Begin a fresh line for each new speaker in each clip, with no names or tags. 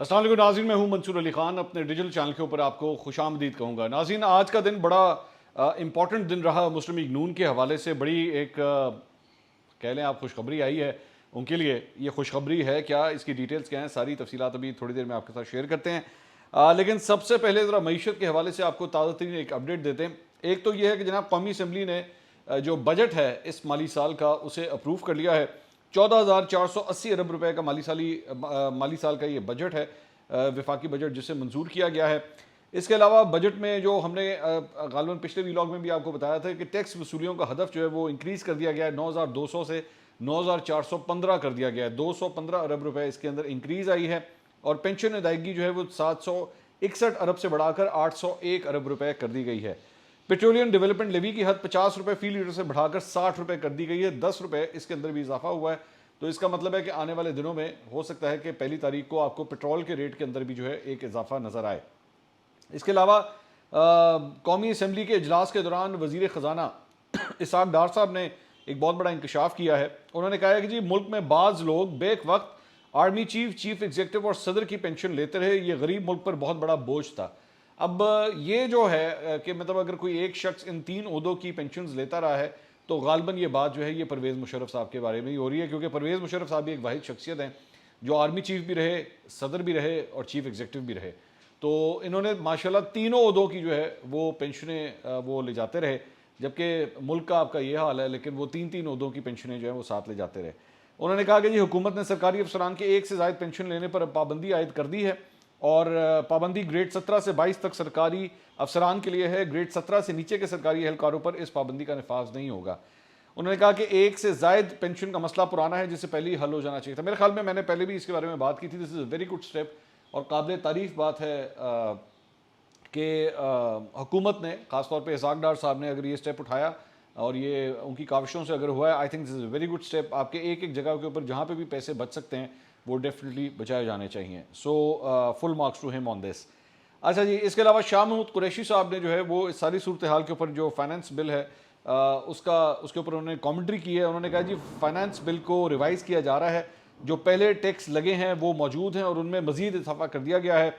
السلام علیکم ناظرین، میں ہوں منصور علی خان، اپنے ڈیجیٹل چینل کے اوپر آپ کو خوش آمدید کہوں گا۔ ناظرین، آج کا دن بڑا امپورٹنٹ دن رہا مسلم لیگ نون کے حوالے سے۔ بڑی ایک کہہ لیں آپ خوشخبری آئی ہے ان کے لیے۔ یہ خوشخبری ہے کیا، اس کی ڈیٹیلز کیا ہیں، ساری تفصیلات ابھی تھوڑی دیر میں آپ کے ساتھ شیئر کرتے ہیں۔ لیکن سب سے پہلے ذرا معیشت کے حوالے سے آپ کو تازہ ترین ایک اپڈیٹ دیتے ہیں۔ ایک تو یہ ہے کہ جناب قومی اسمبلی نے جو بجٹ ہے اس مالی سال کا اسے اپروو کر لیا ہے۔ 14,480 ارب روپے کا مالی سال کا یہ بجٹ ہے، وفاقی بجٹ جسے منظور کیا گیا ہے۔ اس کے علاوہ بجٹ میں جو ہم نے غالباً پچھلے ویلاگ میں بھی آپ کو بتایا تھا کہ ٹیکس وصولیوں کا ہدف جو ہے وہ انکریز کر دیا گیا ہے، 9,200 سے 9,415 کر دیا گیا ہے۔ 215 ارب روپے اس کے اندر انکریز آئی ہے، اور پینشن ادائیگی جو ہے وہ 761 ارب سے بڑھا کر 801 ارب روپے کر دی گئی ہے۔ پیٹرولیم ڈیولپمنٹ لیوی کی حد 50 روپے فی لیٹر سے بڑھا کر 60 روپے کر دی گئی ہے، 10 روپے اس کے اندر بھی اضافہ ہوا ہے۔ تو اس کا مطلب ہے کہ آنے والے دنوں میں ہو سکتا ہے کہ پہلی تاریخ کو آپ کو پیٹرول کے ریٹ کے اندر بھی جو ہے ایک اضافہ نظر آئے۔ اس کے علاوہ قومی اسمبلی کے اجلاس کے دوران وزیر خزانہ اسحاق ڈار صاحب نے ایک بہت بڑا انکشاف کیا ہے۔ انہوں نے کہا ہے کہ جی ملک میں بعض لوگ بیک وقت آرمی چیف ایگزیکٹو اور صدر کی پینشن لیتے رہے، یہ غریب ملک پر بہت بڑا بوجھ تھا۔ اب یہ جو ہے کہ مطلب اگر کوئی ایک شخص ان 3 عہدوں کی پینشنز لیتا رہا ہے تو غالباً یہ بات جو ہے یہ پرویز مشرف صاحب کے بارے میں ہی ہو رہی ہے، کیونکہ پرویز مشرف صاحب بھی ایک واحد شخصیت ہیں جو آرمی چیف بھی رہے، صدر بھی رہے اور چیف ایگزیکٹو بھی رہے۔ تو انہوں نے ماشاءاللہ تینوں عہدوں کی جو ہے وہ پینشنیں وہ لے جاتے رہے، جبکہ ملک کا آپ کا یہ حال ہے، لیکن وہ 3 عہدوں کی پینشنیں جو ہیں وہ ساتھ لے جاتے رہے۔ انہوں نے کہا کہ جی حکومت نے سرکاری افسران کے 1 سے زائد پینشن لینے پر پابندی عائد کر دی ہے، اور پابندی گریڈ 17 سے 22 تک سرکاری افسران کے لیے ہے۔ گریڈ 17 سے نیچے کے سرکاری اہلکاروں پر اس پابندی کا نفاذ نہیں ہوگا۔ انہوں نے کہا کہ 1 سے زائد پینشن کا مسئلہ پرانا ہے جسے پہلے ہی حل ہو جانا چاہیے تھا۔ میرے خیال میں نے پہلے بھی اس کے بارے میں بات کی تھی۔ دس از اے ویری گڈ اسٹیپ، اور قابل تعریف بات ہے کہ حکومت نے، خاص طور پہ اسحاق ڈار صاحب نے اگر یہ اسٹیپ اٹھایا اور یہ ان کی کاوشوں سے اگر ہوا ہے، I think this is a very good step. آپ کے ایک جگہ کے اوپر جہاں پہ بھی پیسے بچ سکتے ہیں وہ ڈیفینیٹلی بچائے جانے چاہیے۔ سو فل مارکس ٹو ہم آن دس۔ اچھا جی، اس کے علاوہ شاہ محمود قریشی صاحب نے جو ہے وہ اس ساری صورتحال کے اوپر جو فائنانس بل ہے اس کے اوپر انہوں نے کامنٹری کی ہے۔ انہوں نے کہا جی فائنانس بل کو ریوائز کیا جا رہا ہے، جو پہلے ٹیکس لگے ہیں وہ موجود ہیں اور ان میں مزید اضافہ کر دیا گیا ہے۔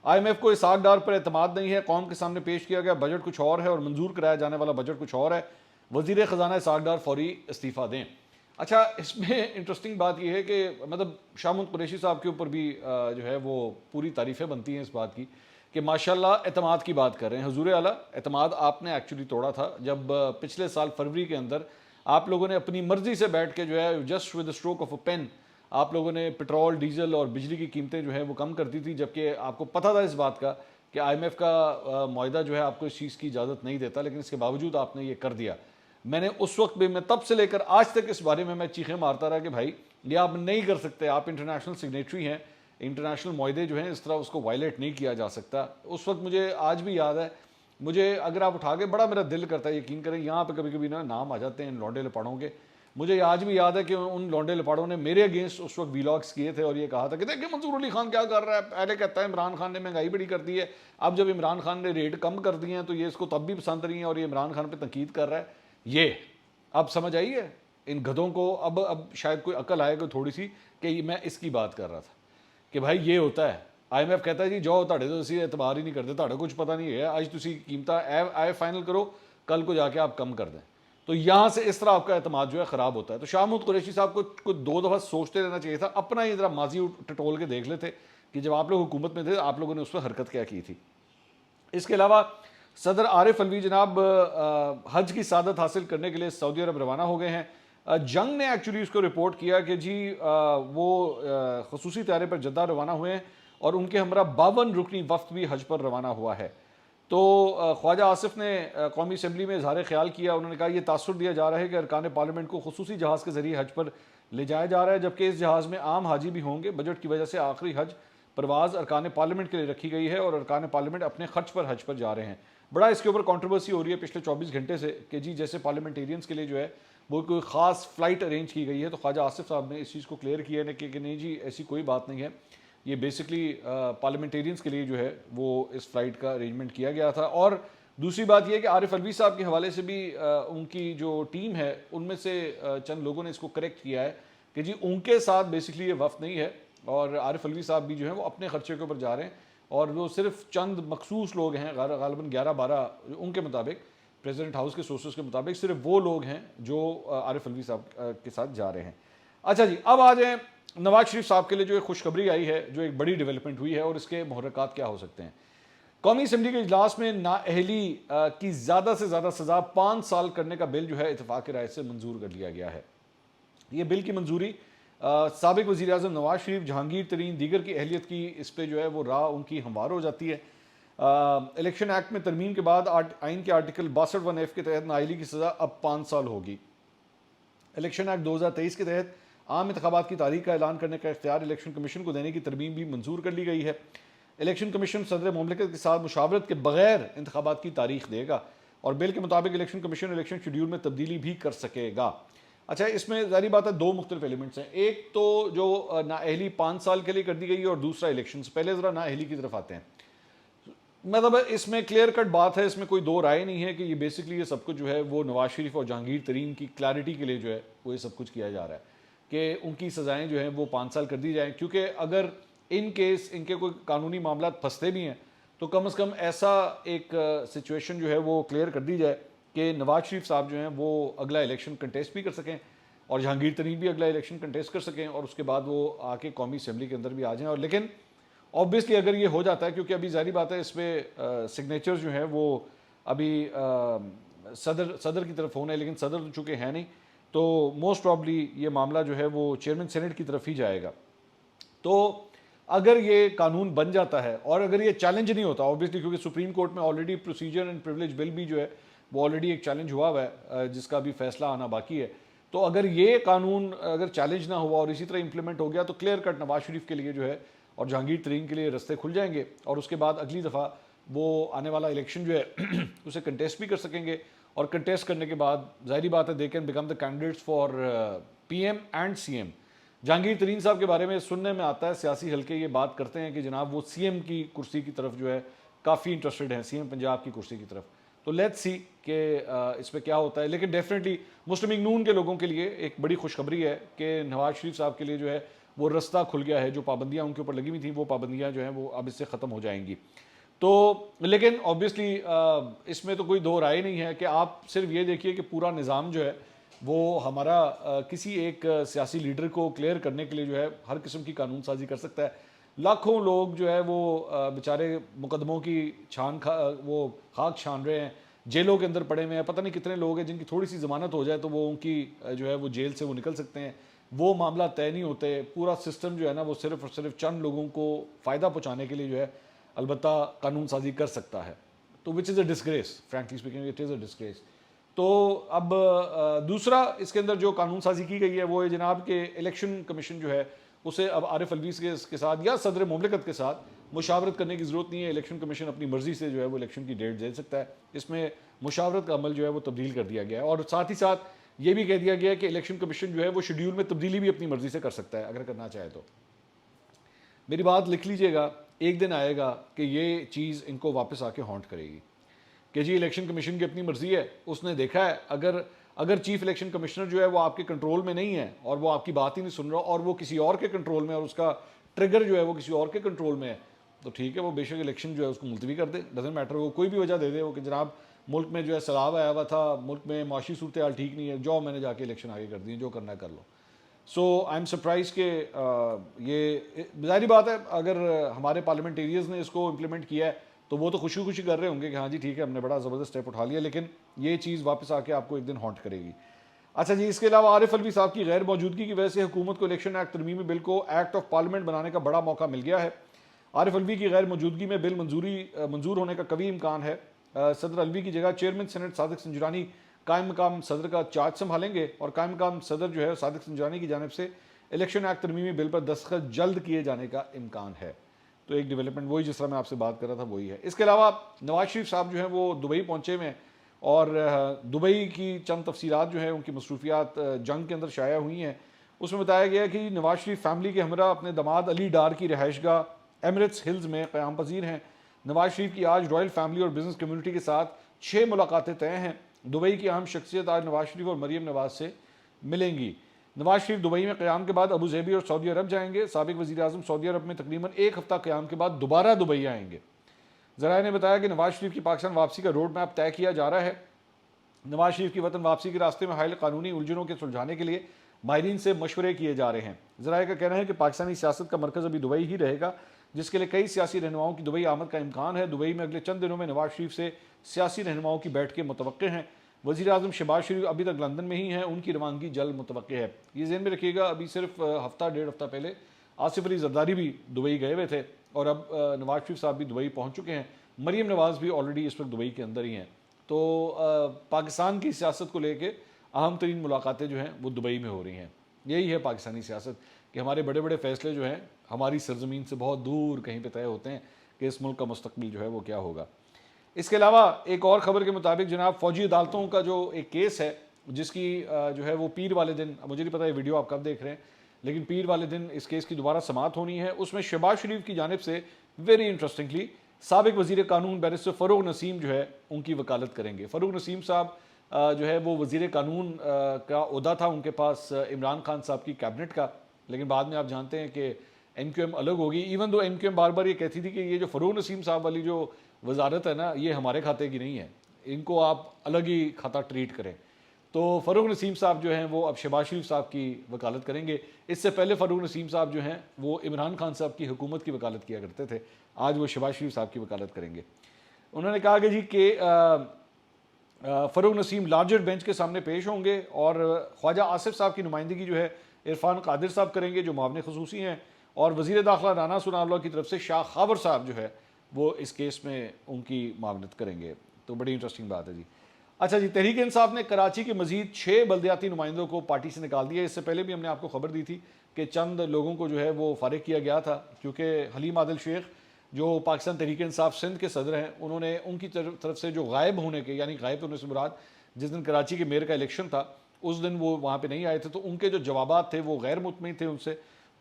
آئی ایم ایف کو اسحاق ڈار پر اعتماد نہیں ہے، قوم کے سامنے پیش کیا گیا بجٹ کچھ اور ہے اور منظور کرایا جانے والا بجٹ کچھ اور ہے، وزیر خزانہ اسحاق ڈار فوری استعفیٰ دیں۔ اچھا، اس میں انٹرسٹنگ بات یہ ہے کہ مطلب شاہ محمود قریشی صاحب کے اوپر بھی جو ہے وہ پوری تعریفیں بنتی ہیں اس بات کی کہ ماشاءاللہ اعتماد کی بات کر رہے ہیں۔ حضور اعلیٰ، اعتماد آپ نے ایکچولی توڑا تھا جب پچھلے سال فروری کے اندر آپ لوگوں نے اپنی مرضی سے بیٹھ کے جو ہے just with stroke of a pen آپ لوگوں نے پیٹرول، ڈیزل اور بجلی کی قیمتیں جو ہیں وہ کم کر دی تھی، جبکہ آپ کو پتہ تھا اس بات کا کہ آئی ایم ایف کا معاہدہ جو ہے آپ کو اس چیز کی اجازت نہیں دیتا، لیکن اس کے باوجود آپ نے یہ کر دیا۔ میں نے اس وقت بھی، میں تب سے لے کر آج تک اس بارے میں چیخیں مارتا رہا کہ بھائی یہ آپ نہیں کر سکتے، آپ انٹرنیشنل سگنیٹری ہیں، انٹرنیشنل معاہدے جو ہیں اس طرح اس کو وائلیٹ نہیں کیا جا سکتا۔ اس وقت مجھے آج بھی یاد ہے، مجھے اگر آپ اٹھا کے بڑا میرا دل کرتا ہے، یقین کریں یہاں پہ کبھی کبھی نا نام آ جاتے ہیں ان لونڈے لپاڑوں کے۔ مجھے آج بھی یاد ہے کہ ان لونڈے لپاڑوں نے میرے اگینسٹ اس وقت ویلاگس کیے تھے اور یہ کہا تھا کہ دیکھیں منصور علی خان کیا کر رہا ہے، پہلے کہتا ہے عمران خان نے مہنگائی بڑی کر دی ہے، اب جب عمران خان نے ریٹ کم کر دی ہیں تو یہ اس کو تب بھی پسند نہیں ہے اور یہ عمران خان پہ تنقید کر رہا ہے۔ یہ اب سمجھ آئی ہے ان گدھوں کو، اب شاید کوئی عقل آئے گا تھوڑی سی کہ میں اس کی بات کر رہا تھا کہ بھائی یہ ہوتا ہے۔ آئی ایم ایف کہتا ہے جی جاؤ تاڑے تو اسی اعتبار ہی نہیں کرتے، تاڑے کچھ پتہ نہیں ہے، آج تسی قیمتاں آئے فائنل کرو، کل کو جا کے آپ کم کر دیں، تو یہاں سے اس طرح آپ کا اعتماد جو ہے خراب ہوتا ہے۔ تو شاہ محمود قریشی صاحب کو کچھ 2 دفعہ سوچتے رہنا چاہیے تھا، اپنا یہ ذرا ماضی ٹٹول کے دیکھ لیتے کہ جب آپ لوگ حکومت میں تھے آپ لوگوں نے اس پر حرکت کیا کی تھی۔ اس کے علاوہ صدر عارف الوی جناب حج کی سعادت حاصل کرنے کے لیے سعودی عرب روانہ ہو گئے ہیں۔ جنگ نے ایکچولی اس کو رپورٹ کیا کہ جی وہ خصوصی طیارے پر جدہ روانہ ہوئے ہیں اور ان کے ہمراہ 52 رکنی وفد بھی حج پر روانہ ہوا ہے۔ تو خواجہ آصف نے قومی اسمبلی میں اظہار خیال کیا، انہوں نے کہا یہ تاثر دیا جا رہا ہے کہ ارکان پارلیمنٹ کو خصوصی جہاز کے ذریعے حج پر لے جایا جا رہا ہے، جبکہ اس جہاز میں عام حاجی بھی ہوں گے۔ بجٹ کی وجہ سے آخری حج پرواز ارکان پارلیمنٹ کے لیے رکھی گئی ہے اور ارکان پارلیمنٹ اپنے خرچ پر حج پر جا رہے ہیں۔ بڑا اس کے اوپر کنٹروورسی ہو رہی ہے پچھلے 24 گھنٹے سے کہ جی جیسے پارلیمنٹیرینز کے لیے جو ہے وہ کوئی خاص فلائٹ ارینج کی گئی ہے، تو خواجہ آصف صاحب نے اس چیز کو کلیئر کیا ہے کہ نہیں جی ایسی کوئی بات نہیں ہے، یہ بیسکلی پارلیمنٹیرینز کے لیے جو ہے وہ اس فلائٹ کا ارینجمنٹ کیا گیا تھا۔ اور دوسری بات یہ ہے کہ عارف الوی صاحب کے حوالے سے بھی ان کی جو ٹیم ہے ان میں سے چند لوگوں نے اس کو کریکٹ کیا ہے کہ جی ان کے ساتھ بیسکلی یہ وفد نہیں ہے، اور عارف الوی صاحب بھی جو ہیں وہ اپنے خرچے کے اوپر جا رہے ہیں، اور وہ صرف چند مخصوص لوگ ہیں، غالباً 11-12 ان کے مطابق، پریزیڈنٹ ہاؤس کے سورسز کے مطابق صرف وہ لوگ ہیں جو عارف الوی صاحب کے ساتھ جا رہے ہیں۔ اچھا جی، اب آ جائیں نواز شریف صاحب کے لیے جو ایک خوشخبری آئی ہے، جو ایک بڑی ڈیولپمنٹ ہوئی ہے، اور اس کے محرکات کیا ہو سکتے ہیں۔ قومی اسمبلی کے اجلاس میں نااہلی کی زیادہ سے زیادہ سزا 5 سال کرنے کا بل جو ہے اتفاق رائے سے منظور کر لیا گیا ہے۔ یہ بل کی منظوری سابق وزیر اعظم نواز شریف، جہانگیر ترین دیگر کی اہلیت کی اس پہ جو ہے وہ راہ ان کی ہموار ہو جاتی ہے۔ الیکشن ایکٹ میں ترمیم کے بعد آئین کے آرٹیکل 62(1)(f) کے تحت نااہلی کی سزا اب 5 سال ہوگی۔ الیکشن ایکٹ 2023 کے تحت عام انتخابات کی تاریخ کا اعلان کرنے کا اختیار الیکشن کمیشن کو دینے کی ترمیم بھی منظور کر لی گئی ہے۔ الیکشن کمیشن صدر مملکت کے ساتھ مشاورت کے بغیر انتخابات کی تاریخ دے گا، اور بل کے مطابق الیکشن کمیشن الیکشن شیڈیول میں تبدیلی بھی کر سکے گا۔ اچھا، اس میں ظاہری بات ہے 2 مختلف ایلیمنٹس ہیں، ایک تو جو نااہلی 5 سال کے لیے کر دی گئی ہے، اور دوسرا الیکشن سے پہلے ذرا نااہلی کی طرف آتے ہیں۔ مطلب اس میں کلیئر کٹ بات ہے، اس میں کوئی 2 رائے نہیں ہے کہ یہ بیسکلی یہ سب کچھ جو ہے وہ نواز شریف اور جہانگیر ترین کی کلیئرٹی کے لیے جو ہے وہ یہ سب کچھ کیا جا رہا ہے کہ ان کی سزائیں جو ہیں وہ 5 سال کر دی جائیں، کیونکہ اگر ان کیس ان کے کوئی قانونی معاملات پھنستے بھی ہیں تو کم از کم ایسا ایک سچویشن جو ہے وہ کلیئر کر دی جائے کہ نواز شریف صاحب جو ہیں وہ اگلا الیکشن کنٹیسٹ بھی کر سکیں، اور جہانگیر ترین بھی اگلا الیکشن کنٹیسٹ کر سکیں، اور اس کے بعد وہ آ کے قومی اسمبلی کے اندر بھی آ جائیں۔ اور لیکن اوبیسلی اگر یہ ہو جاتا ہے، کیونکہ ابھی ظاہری بات ہے اس پہ سگنیچر جو ہیں وہ ابھی صدر کی طرف ہونا ہے، لیکن صدر تو چونکہ ہے نہیں، تو موسٹ پرابلی یہ معاملہ جو ہے وہ چیئرمین سینٹ کی طرف ہی جائے گا۔ تو اگر یہ قانون بن جاتا ہے، اور اگر یہ چیلنج نہیں ہوتا اوبیسلی، کیونکہ سپریم کورٹ میں آلریڈی پروسیجر اینڈ پریویلیج بل بھی جو ہے وہ آلریڈی ایک چیلنج ہوا ہوا ہے، جس کا بھی فیصلہ آنا باقی ہے، تو اگر یہ قانون اگر چیلنج نہ ہوا اور اسی طرح امپلیمنٹ ہو گیا تو کلیئر کٹ نواز شریف کے لیے جو ہے اور جہانگیر ترین کے لیے رستے کھل جائیں گے، اور اس کے بعد اگلی دفعہ وہ آنے والا الیکشن جو ہے اسے کنٹیسٹ بھی کر سکیں گے، اور کنٹیسٹ کرنے کے بعد ظاہری بات ہے they can become the candidates for P M and C M. Jahangir Tareen صاحب کے بارے میں سننے میں آتا ہے، سیاسی حلقے یہ بات کرتے ہیں کہ جناب وہ سی ایم کی کرسی کی طرف جو ہے کافی انٹرسٹڈ ہیں، سی ایم پنجاب کی کرسی کی طرف۔ تو لیٹس سی کہ اس پہ کیا ہوتا ہے، لیکن ڈیفینیٹلی مسلم لیگ نون کے لوگوں کے لیے ایک بڑی خوشخبری ہے کہ نواز شریف صاحب کے لیے جو ہے وہ رستہ کھل گیا ہے، جو پابندیاں ان کے اوپر لگی ہوئی تھیں وہ پابندیاں جو ہیں وہ اب اس سے ختم ہو جائیں گی۔ تو لیکن اوبیسلی اس میں تو کوئی 2 رائے نہیں ہے کہ آپ صرف یہ دیکھیے کہ پورا نظام جو ہے وہ ہمارا کسی ایک سیاسی لیڈر کو کلیئر کرنے کے لیے جو ہے ہر قسم کی قانون سازی کر سکتا ہے۔ لاکھوں لوگ جو ہے وہ بیچارے مقدموں کی وہ خاک چھان رہے ہیں، جیلوں کے اندر پڑے ہوئے ہیں، پتہ نہیں کتنے لوگ ہیں جن کی تھوڑی سی ضمانت ہو جائے تو وہ ان کی جو ہے وہ جیل سے وہ نکل سکتے ہیں، وہ معاملہ طے نہیں ہوتے، پورا سسٹم جو ہے نا وہ صرف اور صرف چند لوگوں کو فائدہ پہنچانے کے لیے جو ہے البتہ قانون سازی کر سکتا ہے، تو وچ از اے ڈسگریس، فرینکلی اسپیکنگ اٹ از اے ڈسگریس۔ تو اب دوسرا اس کے اندر جو قانون سازی کی گئی ہے وہ ہے جناب کہ الیکشن کمیشن جو ہے اسے اب عارف الوی کے ساتھ یا صدر مملکت کے ساتھ مشاورت کرنے کی ضرورت نہیں ہے، الیکشن کمیشن اپنی مرضی سے جو ہے وہ الیکشن کی ڈیٹ دے سکتا ہے۔ اس میں مشاورت کا عمل جو ہے وہ تبدیل کر دیا گیا ہے، اور ساتھ ہی ساتھ یہ بھی کہہ دیا گیا ہے کہ الیکشن کمیشن جو ہے وہ شیڈیول میں تبدیلی بھی اپنی مرضی سے کر سکتا ہے اگر کرنا چاہے تو۔ میری بات لکھ لیجئے گا، ایک دن آئے گا کہ یہ چیز ان کو واپس آ کے ہانٹ کرے گی کہ جی الیکشن کمیشن کی اپنی مرضی ہے، اس نے دیکھا ہے اگر چیف الیکشن کمشنر جو ہے وہ آپ کے کنٹرول میں نہیں ہے اور وہ آپ کی بات ہی نہیں سن رہا اور وہ کسی اور کے کنٹرول میں اور اس کا ٹریگر جو ہے وہ کسی اور کے کنٹرول میں ہے، تو ٹھیک ہے وہ بے شک الیکشن جو ہے اس کو ملتوی کر دے، ڈزنٹ میٹر، وہ کوئی بھی وجہ دے دے وہ کہ جناب ملک میں جو ہے سیلاب آیا ہوا تھا، ملک میں معاشی صورتحال ٹھیک نہیں ہے، جو میں نے جا کے الیکشن آگے کر دی، جو کرنا ہے کر لو۔ سو آئی ایم سرپرائز کہ یہ ظاہری بات ہے اگر ہمارے پارلیمنٹیریز نے اس کو امپلیمنٹ کیا ہے تو وہ تو خوشی خوشی کر رہے ہوں گے کہ ہاں جی ٹھیک ہے ہم نے بڑا زبردست اسٹیپ اٹھا لیا، لیکن یہ چیز واپس آ کے آپ کو ایک دن ہانٹ کرے گی۔ اچھا جی، اس کے علاوہ عارف الوی صاحب کی غیر موجودگی کی وجہ سے حکومت کو الیکشن ایکٹ ترمیمی بل کو ایکٹ آف پارلیمنٹ بنانے کا بڑا موقع مل گیا ہے۔ عارف الوی کی غیر موجودگی میں بل منظور ہونے کا قوی امکان ہے۔ صدر الوی کی جگہ چیئرمین سینٹ صادق سنجرانی قائم مقام صدر کا چارج سنبھالیں گے، اور قائم مقام صدر جو ہے صادق سنجرانی کی جانب سے الیکشن ایکٹ ترمیمی بل پر دستخط جلد کیے جانے کا امکان ہے۔ تو ایک ڈیولپمنٹ وہی جس طرح میں آپ سے بات کر رہا تھا وہی ہے۔ اس کے علاوہ نواز شریف صاحب جو ہیں وہ دبئی پہنچے ہوئے ہیں، اور دبئی کی چند تفصیلات جو ہیں ان کی مصروفیات جنگ کے اندر شائع ہوئی ہیں۔ اس میں بتایا گیا ہے کہ نواز شریف فیملی کے ہمراہ اپنے داماد علی ڈار کی رہائش گاہ ایمریٹس ہلز میں قیام پذیر ہیں۔ نواز شریف کی آج رائل فیملی اور بزنس کمیونٹی کے ساتھ 6 ملاقاتیں طے ہیں۔ دبئی کی اہم شخصیت آج نواز شریف اور مریم نواز سے ملیں گی۔ نواز شریف دبئی میں قیام کے بعد ابو ظہبی اور سعودی عرب جائیں گے. سابق وزیر اعظم سعودی عرب میں تقریباً ایک ہفتہ قیام کے بعد دوبارہ دبئی آئیں گے. ذرائع نے بتایا کہ نواز شریف کی پاکستان واپسی کا روڈ میپ طے کیا جا رہا ہے. نواز شریف کی وطن واپسی کے راستے میں حائل قانونی الجھنوں کے سلجھانے کے لیے ماہرین سے مشورے کیے جا رہے ہیں. ذرائع کا کہنا ہے کہ پاکستانی سیاست کا مرکز ابھی دبئی ہی رہے گا، جس کے لیے کئی سیاسی رہنماؤں کی دبئی آمد کا امکان ہے. دبئی میں اگلے چند دنوں میں نواز شریف سے سیاسی رہنماؤں کی بیٹھکیں متوقع ہیں. وزیر اعظم شہباز شریف ابھی تک لندن میں ہی ہیں، ان کی روانگی جلد متوقع ہے. یہ ذہن میں رکھیے گا، ابھی صرف ہفتہ ڈیڑھ ہفتہ پہلے آصف علی زرداری بھی دبئی گئے ہوئے تھے، اور اب نواز شریف صاحب بھی دبئی پہنچ چکے ہیں. مریم نواز بھی آلریڈی اس وقت دبئی کے اندر ہی ہیں. تو پاکستان کی سیاست کو لے کے اہم ترین ملاقاتیں جو ہیں وہ دبئی میں ہو رہی ہیں. یہی ہے پاکستانی سیاست کہ ہمارے بڑے بڑے فیصلے جو ہیں ہماری سرزمین سے بہت دور کہیں پہ طے ہوتے ہیں کہ اس ملک کا مستقبل جو ہے وہ کیا ہوگا. اس کے علاوہ ایک اور خبر کے مطابق جناب فوجی عدالتوں کا جو ایک کیس ہے جس کی جو ہے وہ پیر والے دن، مجھے نہیں پتا یہ ویڈیو آپ کب دیکھ رہے ہیں، لیکن پیر والے دن اس کیس کی دوبارہ سماعت ہونی ہے. اس میں شہباز شریف کی جانب سے ویری انٹرسٹنگلی سابق وزیر قانون بیرسٹر فروغ نسیم جو ہے ان کی وکالت کریں گے. فروغ نسیم صاحب جو ہے وہ وزیر قانون کا عہدہ تھا ان کے پاس عمران خان صاحب کی کیبنٹ کا، لیکن بعد میں آپ جانتے ہیں کہ ایم کیو ایم الگ ہوگی. Even though M Q M بار بار یہ کہتی تھی کہ یہ جو فروغ نسیم صاحب والی جو وزارت ہے نا یہ ہمارے کھاتے کی نہیں ہے، ان کو آپ الگ ہی کھاتا ٹریٹ کریں. تو فروغ نسیم صاحب جو ہیں وہ اب شہباز شریف صاحب کی وکالت کریں گے. اس سے پہلے فروغ نسیم صاحب جو ہیں وہ عمران خان صاحب کی حکومت کی وکالت کیا کرتے تھے، آج وہ شہباز شریف صاحب کی وکالت کریں گے. انہوں نے کہا کہ جی کہ فروغ نسیم لارجر بینچ کے سامنے پیش ہوں گے، اور خواجہ آصف صاحب کی نمائندگی جو ہے عرفان قادر صاحب کریں گے جو معاون خصوصی ہیں، اور وزیر داخلہ رانا ثناء اللہ کی طرف سے شاہ خاور صاحب جو ہے وہ اس کیس میں ان کی معاونت کریں گے. تو بڑی انٹرسٹنگ بات ہے جی. اچھا جی، تحریک انصاف نے کراچی کے مزید 6 بلدیاتی نمائندوں کو پارٹی سے نکال دیا. اس سے پہلے بھی ہم نے آپ کو خبر دی تھی کہ چند لوگوں کو جو ہے وہ فارغ کیا گیا تھا، کیونکہ حلیم عادل شیخ جو پاکستان تحریک انصاف سندھ کے صدر ہیں، انہوں نے ان کی طرف سے جو غائب ہونے کے، یعنی غائب ہونے سے مراد جس دن کراچی کے میئر کا الیکشن تھا اس دن وہ وہاں پہ نہیں آئے تھے، تو ان کے جو جوابات تھے وہ غیر مطمئن تھے ان سے،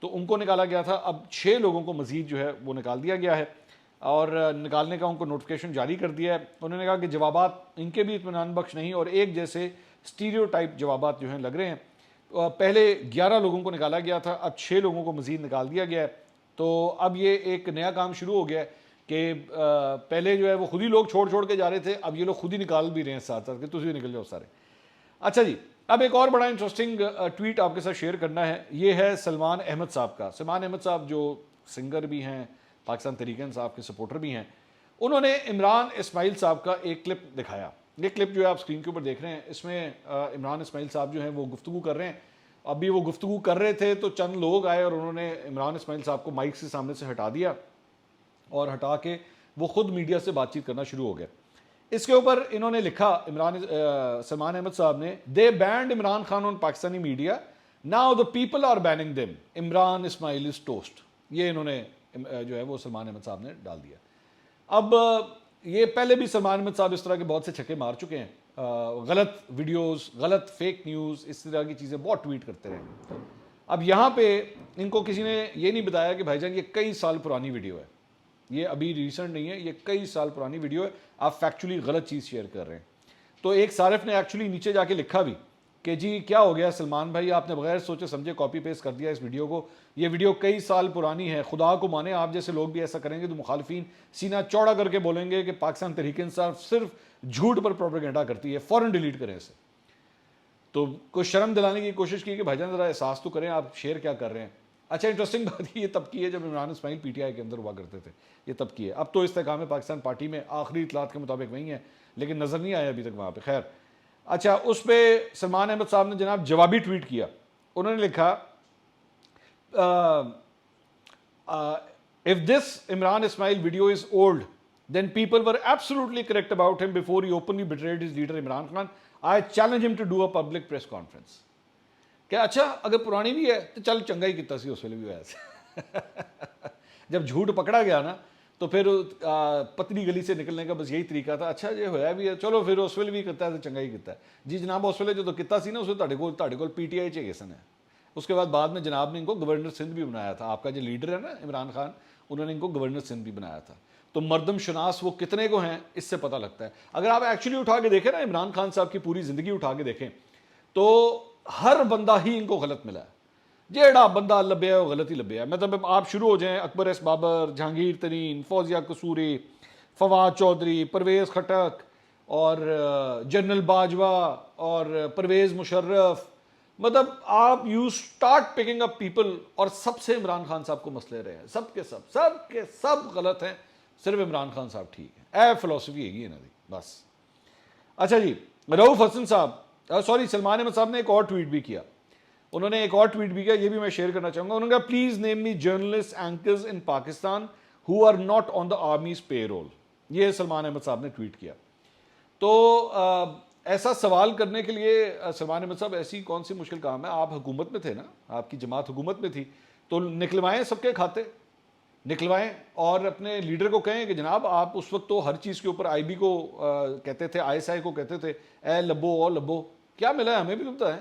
تو ان کو نکالا گیا تھا. اب 6 لوگوں کو مزید جو ہے وہ نکال دیا گیا ہے، اور نکالنے کا ان کو نوٹیفیکیشن جاری کر دیا ہے. انہوں نے کہا کہ جوابات ان کے بھی اطمینان بخش نہیں اور ایک جیسے سٹیریو ٹائپ جوابات جو ہیں لگ رہے ہیں. پہلے 11 لوگوں کو نکالا گیا تھا، اب 6 لوگوں کو مزید نکال دیا گیا ہے. تو اب یہ ایک نیا کام شروع ہو گیا ہے کہ پہلے جو ہے وہ خود ہی لوگ چھوڑ کے جا رہے تھے، اب یہ لوگ خود ہی نکال بھی رہے ہیں ساتھ ساتھ کہ تجھے نکل جاؤ سارے. اچھا جی، اب ایک اور بڑا انٹرسٹنگ ٹویٹ آپ کے ساتھ شیئر کرنا ہے. یہ ہے سلمان احمد صاحب کا. سلمان احمد صاحب جو سنگر بھی ہیں، پاکستان تحریک انصاف کے سپورٹر بھی ہیں، انہوں نے عمران اسماعیل صاحب کا ایک کلپ دکھایا. یہ کلپ جو ہے آپ اسکرین کے اوپر دیکھ رہے ہیں، اس میں عمران اسماعیل صاحب جو ہیں وہ گفتگو کر رہے ہیں. ابھی وہ گفتگو کر رہے تھے تو چند لوگ آئے اور انہوں نے عمران اسماعیل صاحب کو مائک سے سامنے سے ہٹا دیا، اور ہٹا کے وہ خود میڈیا سے بات چیت کرنا شروع ہو گیا. اس کے اوپر انہوں نے لکھا، سلمان احمد صاحب نے، they banned Imran Khan on Pakistani media, now the people are banning them, Imran Ismail is toast. یہ انہوں نے جو ہے وہ سلمان احمد صاحب نے ڈال دیا. اب یہ پہلے بھی سلمان احمد صاحب اس طرح کے بہت سے چھکے مار چکے ہیں، غلط ویڈیوز، غلط فیک نیوز، اس طرح کی چیزیں بہت ٹویٹ کرتے رہے. اب یہاں پہ ان کو کسی نے یہ نہیں بتایا کہ بھائی جان یہ کئی سال پرانی ویڈیو ہے، یہ ابھی ریسنٹ نہیں ہے، یہ کئی سال پرانی ویڈیو ہے، آپ فیکچولی غلط چیز شیئر کر رہے ہیں. تو ایک صارف نے ایکچولی نیچے جا کے لکھا بھی کہ جی کیا ہو گیا سلمان بھائی، آپ نے بغیر سوچے سمجھے کاپی پیسٹ کر دیا اس ویڈیو کو، یہ ویڈیو کئی سال پرانی ہے. خدا کو مانے آپ جیسے لوگ بھی ایسا کریں گے تو مخالفین سینہ چوڑا کر کے بولیں گے کہ پاکستان تحریک انصاف صرف جھوٹ پر پروپیگنڈا کرتی ہے، فوراً ڈیلیٹ کریں اسے. تو کوئی شرم دلانے کی کوشش کی کہ بھائی جان ذرا احساس تو کریں آپ شیئر کیا کر رہے ہیں. اچھا انٹرسٹنگ بات یہ تب کی ہے جب عمران اسماعیل پی ٹی آئی کے اندر ہوا کرتے تھے، یہ تب کی ہے. اب تو استحکام پاکستان پارٹی میں آخری اطلاعات کے مطابق وہی ہیں، لیکن نظر نہیں آیا ابھی تک وہاں پہ. خیر اچھا، اس پہ سلمان احمد صاحب نے جناب جوابی ٹویٹ کیا. انہوں نے لکھا if this Imran Ismail video is old then people were absolutely correct about him before he openly betrayed his leader Imran Khan. I challenge him to do a public press conference. کہ اچھا اگر پرانی بھی ہے تو چل چنگا ہی کتا سی اس ویلے بھی ہوا سے. جب جھوٹ پکڑا گیا نا تو پھر پتلی گلی سے نکلنے کا بس یہی طریقہ تھا. اچھا یہ ہوا بھی ہے، چلو پھر اس ویلے بھی کرتا ہے تو چنگا ہی کتا ہے. جی جناب اس ویلے جو کتا سی نا اس ویلے تاڑے کو پی ٹی آئی چاہیے سن ہے. اس کے بعد میں جناب نے ان کو گورنر سندھ بھی بنایا تھا. آپ کا جو لیڈر ہے نا عمران خان، انہوں نے ان کو گورنر سندھ بھی بنایا تھا. تو مردم شناس وہ کتنے کو ہیں اس سے پتہ لگتا ہے. اگر آپ ایکچولی اٹھا کے دیکھیں نا عمران خان صاحب کی پوری زندگی اٹھا کے دیکھیں تو ہر بندہ ہی ان کو غلط ملا ہے، جیڑا بندہ لبیا ہے وہ غلط ہی لبیا ہے. مطلب آپ شروع ہو جائیں اکبر ایس بابر، جہانگیر ترین، فوزیہ قصوری، فواد چودھری، پرویز خٹک اور جنرل باجوہ اور پرویز مشرف. مطلب آپ you start picking up people, اور سب سے عمران خان صاحب کو مسئلے رہے ہیں، سب کے سب غلط ہیں، صرف عمران خان صاحب ٹھیک ہیں. اے فلسفی ہے یہ نا جی بس. اچھا جی، رؤف حسن صاحب، سوری سلمان احمد صاحب نے ایک اور ٹویٹ بھی کیا. انہوں نے ایک اور ٹویٹ بھی کیا، یہ بھی میں شیئر کرنا چاہوں گا. انہوں نے کہا please name me journalist anchors in Pakistan who are not on the army's payroll. یہ سلمان احمد صاحب نے ٹویٹ کیا. تو ایسا سوال کرنے کے لیے سلمان احمد صاحب ایسی کون سی مشکل کام ہے؟ آپ حکومت میں تھے نا، آپ کی جماعت حکومت میں تھی، تو نکلوائیں سب کے کھاتے، نکلوائیں اور اپنے لیڈر کو کہیں کہ جناب آپ اس وقت تو ہر چیز کے اوپر آئی بی کو کہتے تھے، آئی ایس آئی کو کہتے تھے اے لبو او لبو. کیا ملا ہے ہمیں بھی تو ہے.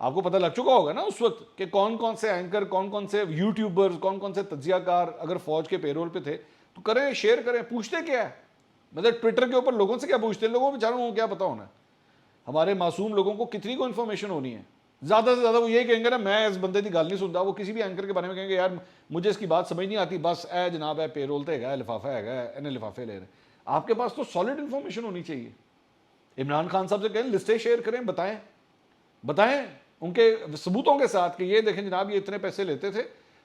آپ کو پتہ لگ چکا ہوگا نا اس وقت کہ کون کون سے اینکر، کون کون سے یوٹیوبر، کون کون سے تجزیہ کار اگر فوج کے پیرول پہ تھے تو کریں، شیئر کریں. پوچھتے کیا ہے؟ مطلب ٹویٹر کے اوپر لوگوں سے کیا پوچھتے ہیں؟ لوگوں بیچاروں کو کیا پتا ہونا ہے؟ ہمارے معصوم لوگوں کو کتنی کو انفارمیشن ہونی ہے؟ زیادہ سے زیادہ وہ یہ کہیں گے نا میں اس بندے کی گل نہیں سنتا. وہ کسی بھی اینکر کے بارے میں کہیں گے یار مجھے اس کی بات سمجھ نہیں آتی، بس اے جناب اے پیرول تے ہے، لفافہ ہے، انہیں لفافے لے رہے. آپ کے پاس تو سالڈ انفارمیشن ہونی چاہیے. عمران خان صاحب سے کہیں لسٹیں شیئر کریں، بتائیں ان کے ثبوتوں کے ساتھ کہ یہ دیکھیں جناب یہ اتنے پیسے لیتے تھے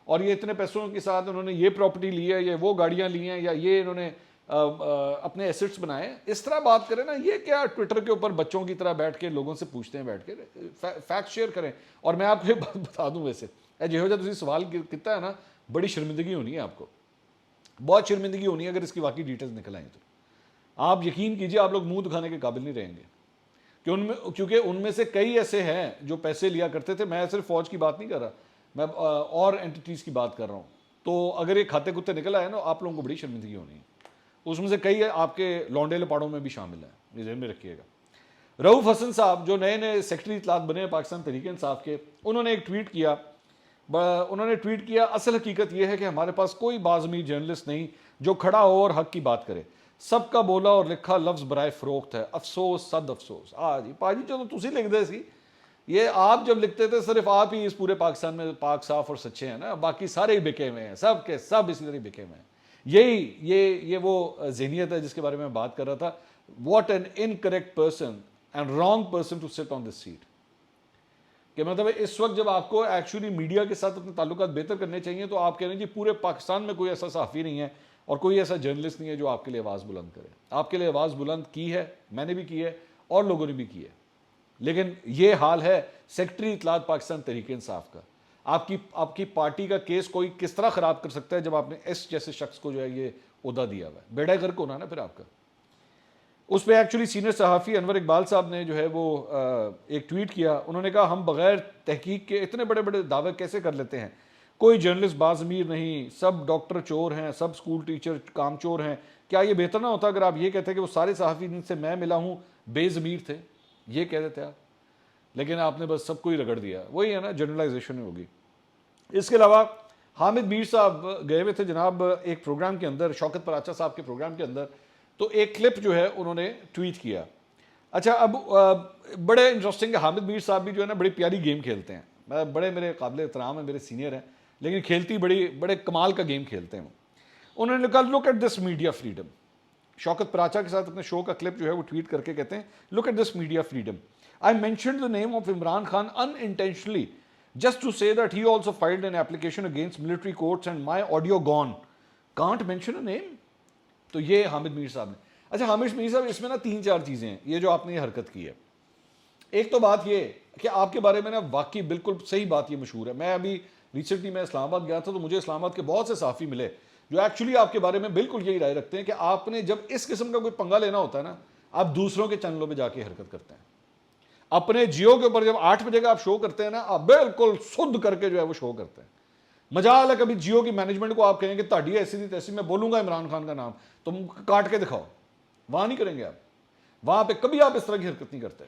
اور یہ اتنے پیسوں کے ساتھ انہوں نے یہ پراپرٹی لی ہے، یا وہ گاڑیاں لی ہیں، یا یہ انہوں نے اپنے ایسٹس بنائے. اس طرح بات کریں نا. یہ کیا ٹویٹر کے اوپر بچوں کی طرح بیٹھ کے لوگوں سے پوچھتے ہیں بیٹھ کے؟ فیکٹ شیئر کریں. اور میں آپ کو یہ بات بتا دوں، ویسے جہو جہ تسی سوال کیتا ہے نا، بڑی شرمندگی ہونی ہے آپ کو، بہت شرمندگی ہونی ہے اگر اس کی واقعی ڈیٹیلز نکل آئیں تو. آپ یقین کیجئے آپ لوگ منہ دکھانے کے قابل نہیں رہیں گے کیونکہ ان میں سے کئی ایسے ہیں جو پیسے لیا کرتے تھے. میں صرف فوج کی بات نہیں کر رہا، میں اور اینٹیٹیز کی بات کر رہا ہوں. تو اگر یہ کھاتے کتے نکل آئے نا آپ لوگوں کو بڑی شرمندگی ہونی ہے. اس میں سے کئی آپ کے لونڈے لپاڑوں میں بھی شامل ہیں، یہ ذہن میں رکھیے گا. رؤف حسن صاحب جو نئے سیکرٹری اطلاعات بنے ہیں پاکستان تحریک انصاف کے، انہوں نے ایک ٹویٹ کیا. اصل حقیقت یہ ہے کہ ہمارے پاس کوئی باضمیر جرنلسٹ نہیں جو کھڑا ہو اور حق کی بات کرے. سب کا بولا اور لکھا لفظ برائے فروخت ہے. افسوس صد افسوس. جی پاجی چلو تسی لکھ دے سی، یہ آپ جب لکھتے تھے صرف آپ ہی اس پورے پاکستان میں پاک صاف اور سچے ہیں نا، باقی سارے ہی بکے ہوئے ہیں، سب کے سب اسی طرح بکے ہوئے ہیں. یہ وہ ذہنیت ہے جس کے بارے میں بات کر رہا تھا. What an incorrect person and wrong person to sit on this set. کہ مطلب اس وقت جب آپ کو ایکچولی میڈیا کے ساتھ اپنے تعلقات بہتر کرنے چاہیے تو آپ کہہ رہے ہیں جی پورے پاکستان میں کوئی ایسا صحافی نہیں ہے اور کوئی ایسا جرنلسٹ نہیں ہے جو آپ کے لیے آواز بلند کرے. آپ کے لیے آواز بلند کی ہے، میں نے بھی کی ہے اور لوگوں نے بھی کی ہے. لیکن یہ حال ہے سیکرٹری اطلاعات پاکستان تحریک انصاف کا. آپ کی پارٹی کا کیس کوئی کس طرح خراب کر سکتا ہے جب آپ نے اس جیسے شخص کو جو ہے یہ عہدہ دیا ہوا ہے؟ بیڑا غرق ہونا نا پھر آپ کا. اس پہ ایکچولی سینئر صحافی انور اقبال صاحب نے جو ہے وہ ایک ٹویٹ کیا. انہوں نے کہا ہم بغیر تحقیق کے اتنے بڑے بڑے دعوے کیسے کر لیتے ہیں؟ کوئی جرنلسٹ باضمیر نہیں، سب ڈاکٹر چور ہیں، سب سکول ٹیچر کام چور ہیں. کیا یہ بہتر نہ ہوتا اگر آپ یہ کہتے کہ وہ سارے صحافی جن سے میں ملا ہوں بے ضمیر تھے؟ یہ کہہ دیتے آپ. لیکن آپ نے بس سب کو ہی رگڑ دیا. وہی ہے نا، جنرلائزیشن ہوگی. اس کے علاوہ حامد میر صاحب گئے ہوئے تھے جناب ایک پروگرام کے اندر، شوکت پراچا صاحب کے پروگرام کے اندر. تو ایک کلپ جو ہے انہوں نے ٹویٹ کیا. اچھا اب بڑے انٹرسٹنگ ہے، حامد میر صاحب بھی جو ہے نا بڑی پیاری گیم کھیلتے ہیں. بڑے میرے قابل احترام ہیں، میرے سینئر ہیں، لیکن کھیلتی بڑے کمال کا گیم کھیلتے ہیں. انہوں نے کہا look at this media freedom. Shaukat Paracha کے ساتھ اپنے شو کا کلپ جو ہے وہ ٹویٹ کر کے کہتے ہیں look at this media freedom. I mentioned the name of Imran Khan unintentionally just to say that he also filed an application against military courts and my audio gone. Can't mention a name. تو یہ حامد میر صاحب نے. اچھا حامد میر صاحب اس میں نا 3-4 چیزیں ہیں یہ جو آپ نے یہ حرکت کی ہے. ایک تو بات یہ کہ آپ کے بارے میں نا واقعی بالکل صحیح بات یہ مشہور ہے. میں ابھی ریسنٹلی میں اسلام آباد گیا تھا تو مجھے اسلام آباد کے بہت سے صحافی ملے جو ایکچولی آپ کے بارے میں بالکل یہی رائے رکھتے ہیں کہ آپ نے جب اس قسم کا کوئی پنگا لینا ہوتا ہے نا آپ دوسروں کے چینلوں پہ جا کے حرکت کرتے ہیں. اپنے جیو کے اوپر جب 8 بجے کا آپ شو کرتے ہیں نا آپ بالکل سدھ کر کے جو ہے وہ شو کرتے ہیں. مجال ہے کبھی جیو کی مینجمنٹ کو آپ کہیں کہ تاڑی ایسی تھی تیسی میں بولوں گا عمران خان کا نام تم کاٹ کے دکھاؤ، وہاں نہیں کریں گے آپ. وہاں پہ کبھی آپ اس طرح کی حرکت نہیں کرتے.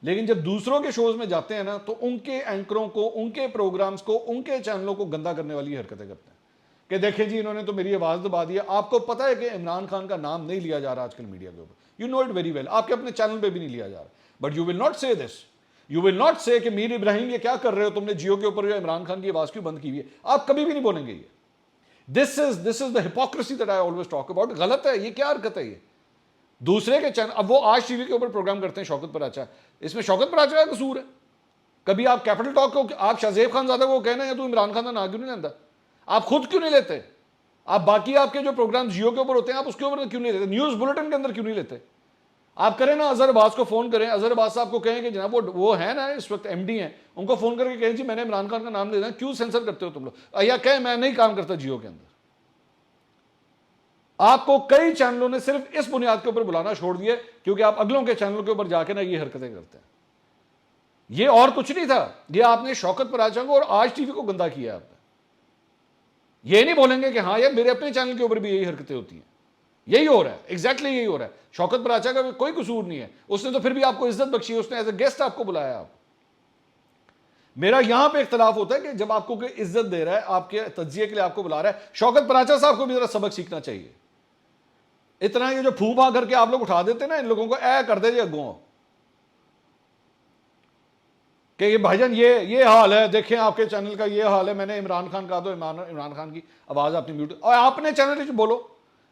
لیکن جب دوسروں کے شوز میں جاتے ہیں نا تو ان کے اینکروں کو، ان کے پروگرامز کو، ان کے چینلوں کو گندا کرنے والی حرکتیں کرتے ہیں کہ دیکھیں جی انہوں نے تو میری آواز دبا دیا. آپ کو پتہ ہے کہ عمران خان کا نام نہیں لیا جا رہا آج کل میڈیا کے اوپر. You know it very well. آپ کے اپنے چینل پہ بھی نہیں لیا جا رہا. بٹ یو ول ناٹ سے دس. یو ول ناٹ سے کہ میر ابراہیم یہ کیا کر رہے ہو تم نے جیو کے اوپر جو عمران خان کی آواز کیوں بند کی ہوئی ہے. آپ کبھی بھی نہیں بولیں گے یہ. This is the hypocrisy that I always talk about. غلط ہے یہ, کیا حرکت ہے یہ. دوسرے کے چینل, اب وہ آج ٹی وی کے اوپر پروگرام کرتے ہیں شوکت پراچا, اس میں شوکت پراچا کا قصور ہے؟ کبھی آپ کیپٹل ٹاک کو, آپ شاہزیب خان زادہ کو کہنا ہے تو عمران خان کا نام کیوں نہیں لیتا؟ آپ خود کیوں نہیں لیتے؟ آپ باقی آپ کے جو پروگرام جیو کے اوپر ہوتے ہیں آپ اس کے اوپر کیوں نہیں لیتے؟ نیوز بلٹن کے اندر کیوں نہیں لیتے؟ آپ کریں نا اظہر عباس کو فون کریں, اظہر عباس صاحب کو کہیں کہ جناب وہ ہیں نا اس وقت ایم ڈی ہیں, ان کو فون کر کے کہیں جی میں نے عمران خان کا نام لے دیا, کیوں سینسر کرتے ہو تم لوگ؟ یا کہیں میں نہیں کام کرتا جیو کے اندر. آپ کو کئی چینلوں نے صرف اس بنیاد کے اوپر بلانا چھوڑ دیا کیونکہ آپ اگلوں کے چینلوں کے اوپر جا کے نا یہ حرکتیں کرتے ہیں. یہ اور کچھ نہیں تھا, یہ آپ نے شوکت پراچا کو اور آج ٹی وی کو گندا کیا. آپ نے یہ نہیں بولیں گے کہ ہاں یار میرے اپنے چینل کے اوپر بھی یہی حرکتیں ہوتی ہیں. یہی ہو رہا ہے, ایگزیکٹلی یہی ہو رہا ہے. شوکت پراچا کا کوئی قصور نہیں ہے, اس نے تو پھر بھی آپ کو عزت بخشی, اس نے ایز اے گیسٹ آپ کو بلایا. آپ میرا یہاں پہ اختلاف ہوتا ہے کہ جب آپ کو کوئی عزت دے رہا ہے, آپ کے تجزیے کے لیے آپ کو بلا رہا ہے, شوکت پراچا صاحب کو بھی ذرا سبق سیکھنا چاہیے. اتنا یہ جو پھو پھا کر کے آپ لوگ اٹھا دیتے ہیں نا ان لوگوں کو, اے کر دے جی اگوں کہ یہ بھائی جان یہ حال ہے, دیکھیں آپ کے چینل کا یہ حال ہے, میں نے عمران خان کہا تو عمران خان کی آواز آپ نے میوٹ, اور آپ نے چینل بولو.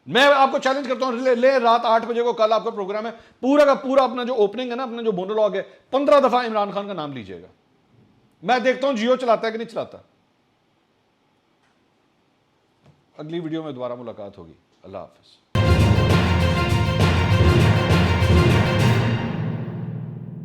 میں آپ کو چیلنج کرتا ہوں, لے رات 8 بجے کو کل آپ کا پروگرام ہے, پورا کا پورا اپنا جو اوپننگ ہے نا, اپنا جو مونولوگ ہے, 15 دفعہ عمران خان کا نام لیجئے گا. میں دیکھتا ہوں جیو چلاتا ہے کہ نہیں چلاتا. اگلی ویڈیو میں دوبارہ ملاقات ہوگی. اللہ حافظ.